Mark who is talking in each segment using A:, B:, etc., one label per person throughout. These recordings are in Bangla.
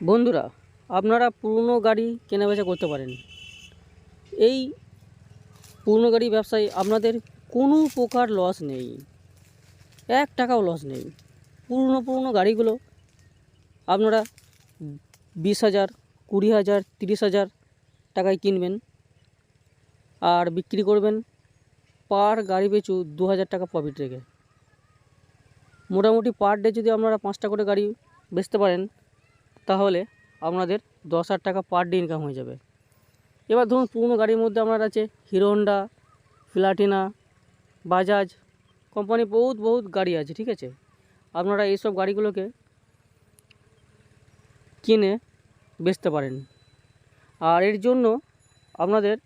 A: বন্ধুরা, আপনারা পুরনো গাড়ি কেনাবেচা করতে পারেন। এই পুরনো গাড়ি ব্যবসায় আপনাদের কোনো প্রকার লস নেই, 1 টাকাও লস নেই। পুরনো গাড়িগুলো আপনারা 20,000, 20,000, 30,000 টাকায় কিনবেন আর বিক্রি করবেন পার গাড়ি পিছু 2,000 টাকা প্রফিট রেখে। মোটামুটি পার ডে যদি আপনারা 5টা করে গাড়ি বেচতে পারেন তাহলে আপনাদের 10,000 টাকা পার ডে ইনকাম হয়ে যাবে। এবার ধরুন পুরনো গাড়ির মধ্যে আপনার আছে hero Honda, Platina, Bajaj company, বহুত গাড়ি আছে, ঠিক আছে। আপনারা এইসব গাড়িগুলোকে কিনে বেচতে পারেন। আর এর জন্য আপনাদের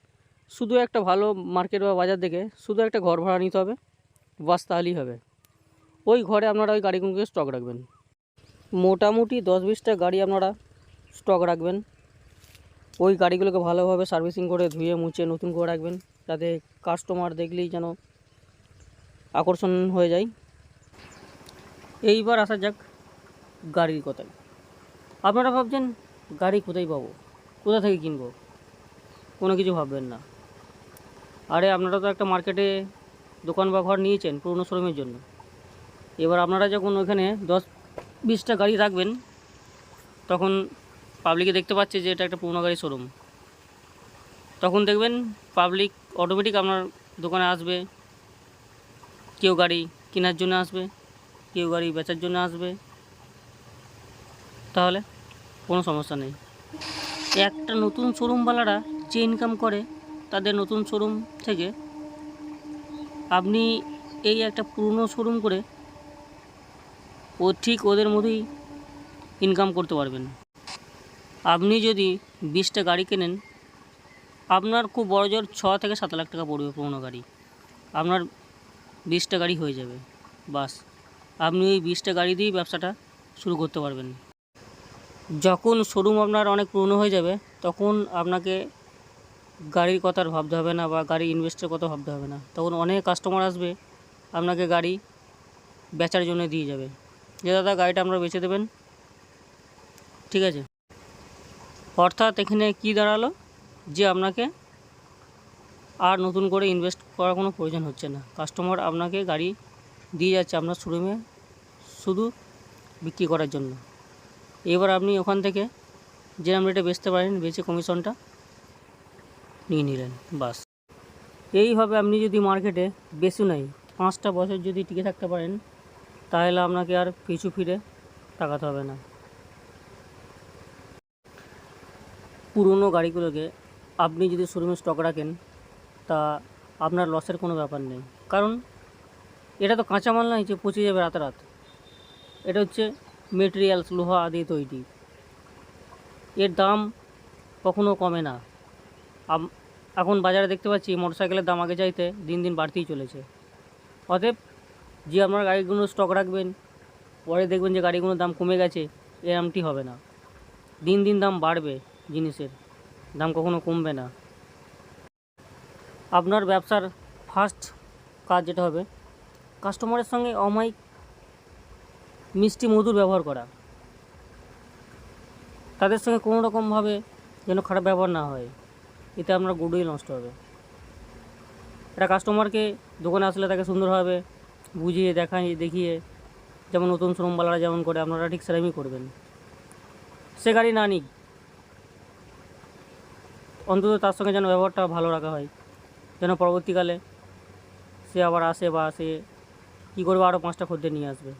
A: শুধু একটা ভালো মার্কেট বা বাজার দেখে শুধু একটা ঘর ভাড়া নিতে হবে, বাস তাহলেই হবে। ওই ঘরে আপনারা ওই গাড়িগুলোকে স্টক রাখবেন। মোটামুটি 10-20টা গাড়ি আপনারা স্টক রাখবেন। ওই গাড়িগুলোকে ভালোভাবে সার্ভিসিং করে ধুয়ে মুছে নতুন করে রাখবেন, যাতে কাস্টমার দেখলেই যেন আকর্ষণ হয়ে যায়। এইবার আসা যাক গাড়ির কথায়। আপনারা ভাবছেন গাড়ি কোথায় পাবো, কোথা থেকে কিনবো, কোনো কিছু ভাববেন না। আরে আপনারা তো একটা মার্কেটে দোকান বা ঘর নিয়েছেন পুরনো শোরুমের জন্য। এবার আপনারা যখন ওখানে 10-20টা গাড়ি রাখবেন তখন পাবলিকে দেখতে পাচ্ছে যে এটা একটা পুরনো গাড়ি শোরুম। তখন দেখবেন পাবলিক অটোমেটিক আপনার দোকানে আসবে। কেউ গাড়ি কেনার জন্য আসবে, কেউ গাড়ি বেচার জন্য আসবে। তাহলে কোনো সমস্যা নেই। একটা নতুন শোরুমওয়ালারা যে ইনকাম করে তাদের নতুন শোরুম থেকে, আপনি এই একটা পুরনো শোরুম করে ঠিক ওদের মতোই ইনকাম করতে পারবেন। আপনি যদি 20টা গাড়ি কেনেন, আপনার খুব বড় জোর 6 থেকে 7 লাখ টাকা পড়বে পুরনো গাড়ি। আপনার 20টা গাড়ি হয়ে যাবে, বাস আপনি ওই 20টা গাড়ি দিয়েই ব্যবসাটা শুরু করতে পারবেন। যখন শোরুম আপনার অনেক পুরনো হয়ে যাবে তখন আপনাকে গাড়ির কথা আর ভাবতে হবে না, বা গাড়ি ইনভেস্টের কথা ভাবতে হবে না। তখন অনেক কাস্টমার আসবে আপনাকে গাড়ি বেচার জন্য দিয়ে যাবে, যে দাদা গাড়িটা আপনারা বেচে দেবেন, ঠিক আছে। অর্থাৎ এখানে কি দাঁড়ালো, যে আপনাকে আর নতুন করে ইনভেস্ট করার কোনো প্রয়োজন হচ্ছে না। কাস্টমার আপনাকে গাড়ি দিয়ে যাচ্ছে আপনার শোরুমে শুধু বিক্রি করার জন্য। এবার আপনি ওখান থেকে যেরকম রেটে বেচতে পারেন বেচে কমিশনটা নিয়ে নিলেন, বাস। এইভাবে আপনি যদি মার্কেটে বেশি নয় 5টা বছর যদি টিকে থাকতে পারেন তাহলে আপনাকে আর পিছু ফিরে তাকাতে হবে না। পুরনো গাড়িগুলোকে আপনি যদি শোরুমে স্টক রাখেন তা আপনার লসের কোনো ব্যাপার নেই, কারণ এটা তো কাঁচামাল নয় যে পচে যাবে রাতারাত। এটা হচ্ছে মেটেরিয়ালস, লোহা দিয়ে তৈরি। এর দাম কখনো কমে না। এখন বাজারে দেখতে পাচ্ছি মোটরসাইকেলের দাম আগে চাইতে দিন দিন বাড়তেই চলেছে। অতএব যে আপনার গাড়িগুলো স্টক রাখবেন, পরে দেখবেন যে গাড়িগুলোর দাম কমে গেছে, এরমটি হবে না। দিন দিন দাম বাড়বে, জিনিসের দাম কখনো কমবে না। আপনার ব্যবসার ফার্স্ট কাজ যেটা হবে, কাস্টমারের সঙ্গে অমায়িক মিষ্টি মধুর ব্যবহার করা। তাদের সঙ্গে কোনো রকমভাবে যেন খারাপ ব্যবহার না হয়, এতে আপনার গুডউইল নষ্ট হবে। এটা কাস্টমারকে দোকানে আসলে তাকে সুন্দরভাবে বুঝিয়ে দেখিয়ে, যেমন নতুন শোরুমওয়ালারা যেমন করে আপনারা ঠিক সেরকমই করবেন। সে গাড়ি না নিক, অন্তত তার সঙ্গে যেন ব্যবহারটা ভালো রাখা হয়, যেন পরবর্তীকালে সে আবার আসে বা সে কী করবে আরও 5টা খদ্দের নিয়ে আসবে।